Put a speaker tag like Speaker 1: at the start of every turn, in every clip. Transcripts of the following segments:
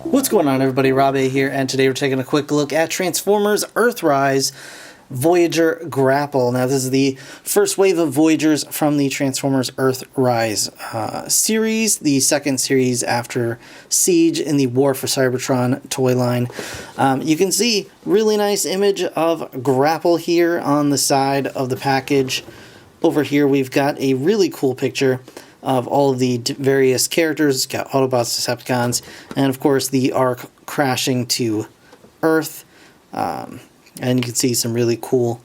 Speaker 1: What's going on, everybody? Rob A here, and today we're taking a quick look at Transformers Earthrise Voyager Grapple. Now, this is the first wave of Voyagers from the Transformers Earthrise series, the second series after Siege in the War for Cybertron toy line. You can see really nice image of Grapple here on the side of the package. Over here, we've got a really cool picture of all of the various characters. It's got Autobots, Decepticons, and of course the Ark crashing to Earth. And you can see some really cool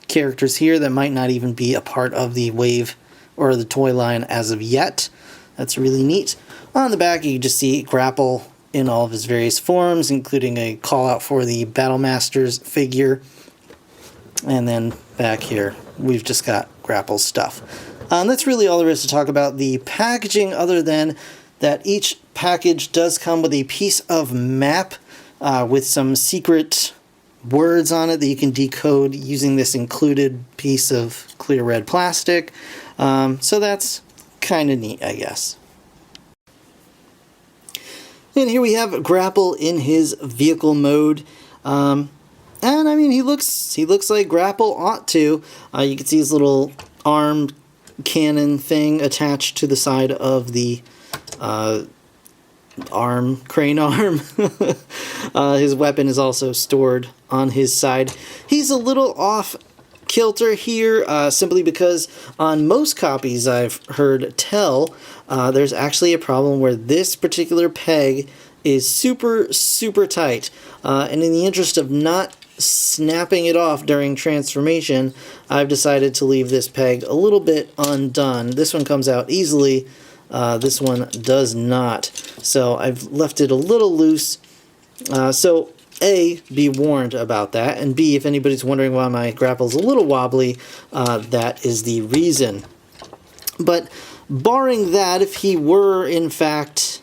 Speaker 1: characters here that might not even be a part of the wave or the toy line as of yet. That's really neat. On the back, you just see Grapple in all of his various forms, including a call out for the Battle Masters figure. And then back here, we've just got Grapple stuff. That's really all there is to talk about the packaging, other than that each package does come with a piece of map with some secret words on it that you can decode using this included piece of clear red plastic. So that's kind of neat, I guess. And here we have Grapple in his vehicle mode. And I mean, he looks like Grapple ought to. You can see his little arm cannon thing attached to the side of the crane arm. His weapon is also stored on his side. He's a little off kilter here, simply because on most copies I've heard tell, there's actually a problem where this particular peg is super tight, and in the interest of not snapping it off during transformation, I've decided to leave this peg a little bit undone. This one comes out easily, this one does not, so I've left it a little loose. So A, be warned about that, and B, if anybody's wondering why my Grapple's a little wobbly, that is the reason. But barring that, if he were in fact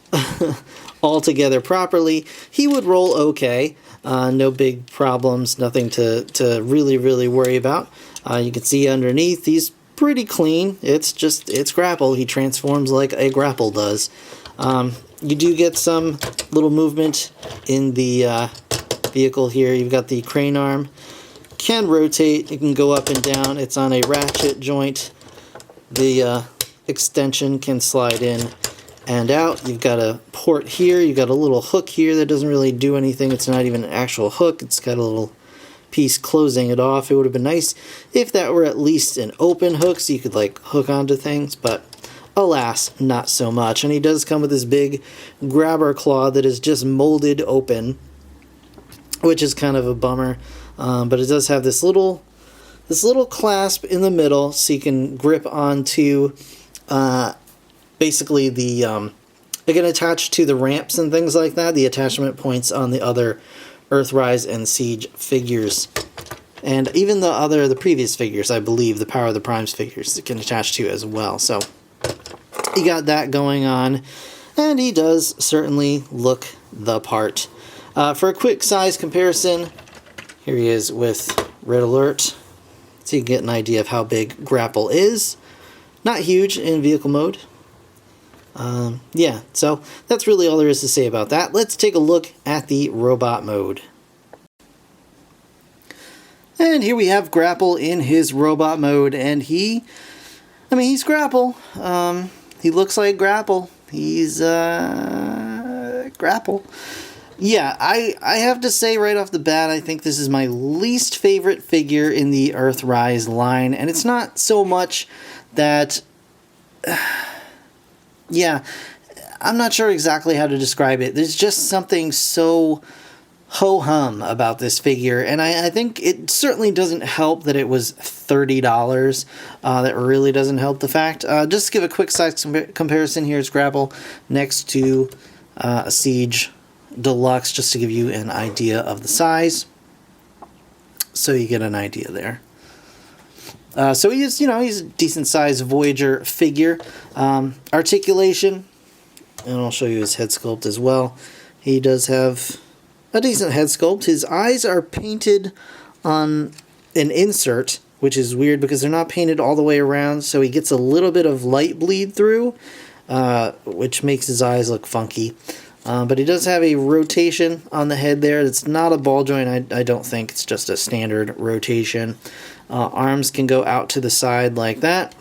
Speaker 1: all together properly, he would roll okay. No big problems, nothing to really worry about. You can see underneath, he's pretty clean. It's Grapple. He transforms like a Grapple does. You do get some little movement in the vehicle here. You've got the crane arm. Can rotate. It can go up and down. It's on a ratchet joint. The extension can slide in and out. You've got a port here. You've got a little hook here that doesn't really do anything. It's not even an actual hook. It's got a little piece closing it off. It would have been nice if that were at least an open hook so you could like hook onto things, but alas, not so much. And he does come with this big grabber claw that is just molded open, which is kind of a bummer. But it does have this little clasp in the middle so you can grip onto basically the it can attach to the ramps and things like that, the attachment points on the other Earthrise and Siege figures. And even the previous figures, I believe, the Power of the Primes figures, it can attach to as well. So you got that going on, and he does certainly look the part. For a quick size comparison, here he is with Red Alert, so you can get an idea of how big Grapple is. Not huge in vehicle mode. Yeah, so that's really all there is to say about that. Let's take a look at the robot mode. And here we have Grapple in his robot mode, and he's Grapple. He looks like Grapple. He's Grapple. Yeah, I have to say right off the bat, I think this is my least favorite figure in the Earthrise line, and it's not so much that... yeah, I'm not sure exactly how to describe it. There's just something so ho-hum about this figure, and I think it certainly doesn't help that it was $30. That really doesn't help the fact. Just to give a quick size comparison, here's Grapple next to Siege Deluxe, just to give you an idea of the size, so you get an idea there. So he's a decent-sized Voyager figure. Articulation, and I'll show you his head sculpt as well. He does have a decent head sculpt. His eyes are painted on an insert, which is weird because they're not painted all the way around, so he gets a little bit of light bleed through, which makes his eyes look funky. But he does have a rotation on the head there. It's not a ball joint, I don't think. It's just a standard rotation. Arms can go out to the side like that.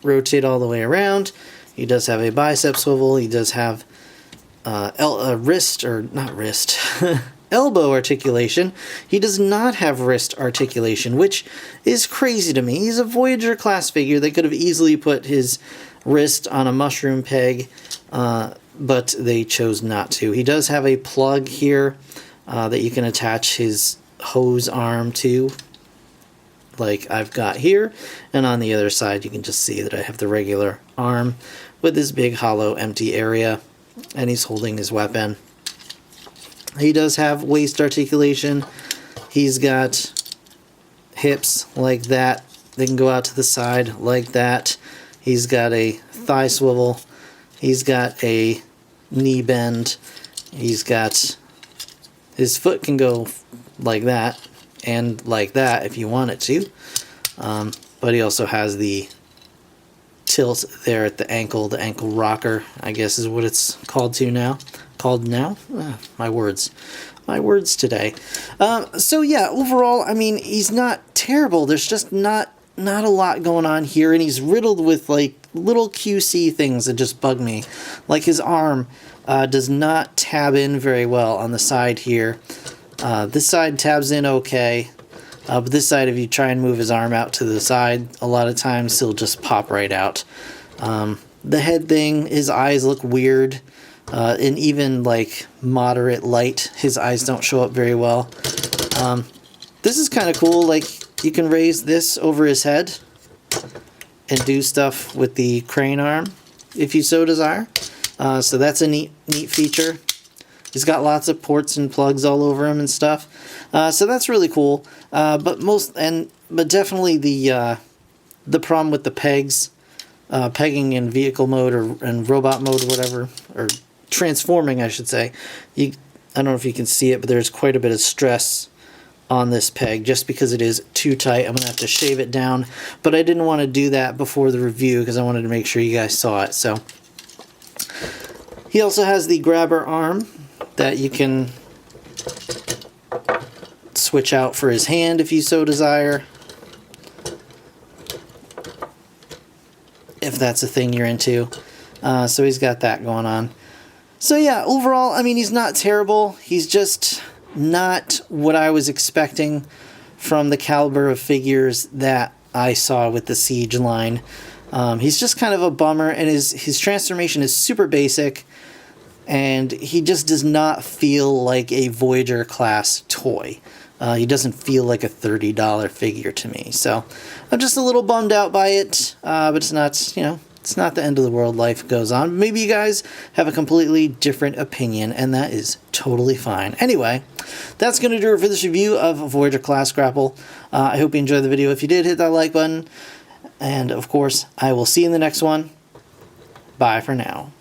Speaker 1: Rotate all the way around. He does have a bicep swivel. He does have elbow articulation. He does not have wrist articulation, which is crazy to me. He's a Voyager class figure. They could have easily put his wrist on a mushroom peg, but they chose not to. He does have a plug here that you can attach his hose arm to, like I've got here, and on the other side you can just see that I have the regular arm with this big hollow empty area, and he's holding his weapon. He does have waist articulation. He's got hips like that. They can go out to the side like that. He's got a thigh swivel. He's got a knee bend. He's got... his foot can go like that and like that if you want it to. But he also has the tilt there at the ankle rocker, I guess is what it's called now. My words today. So yeah, overall, I mean, he's not terrible. There's just not a lot going on here, and he's riddled with like little QC things that just bug me. Like his arm does not tab in very well on the side here. This side tabs in okay, but this side, if you try and move his arm out to the side, a lot of times he'll just pop right out. The head thing, his eyes look weird. In even like moderate light, his eyes don't show up very well. This is kind of cool. Like, you can raise this over his head and do stuff with the crane arm if you so desire. So that's a neat feature. He's got lots of ports and plugs all over him and stuff. So that's really cool. But definitely the problem with the pegs, pegging in vehicle mode or in robot mode or whatever, or transforming, I should say. I don't know if you can see it, but there's quite a bit of stress on this peg just because it is too tight. I'm going to have to shave it down, but I didn't want to do that before the review because I wanted to make sure you guys saw it. So he also has the grabber arm that you can switch out for his hand if you so desire, if that's a thing you're into. So he's got that going on. So yeah, overall, I mean, he's not terrible. He's just not what I was expecting from the caliber of figures that I saw with the Siege line. He's just kind of a bummer, and his transformation is super basic, and he just does not feel like a Voyager class toy. He doesn't feel like a $30 figure to me. So I'm just a little bummed out by it, but it's not, it's not the end of the world. Life goes on. Maybe you guys have a completely different opinion, and that is totally fine. Anyway, that's going to do it for this review of Voyager Class Grapple. I hope you enjoyed the video. If you did, hit that like button. And, of course, I will see you in the next one. Bye for now.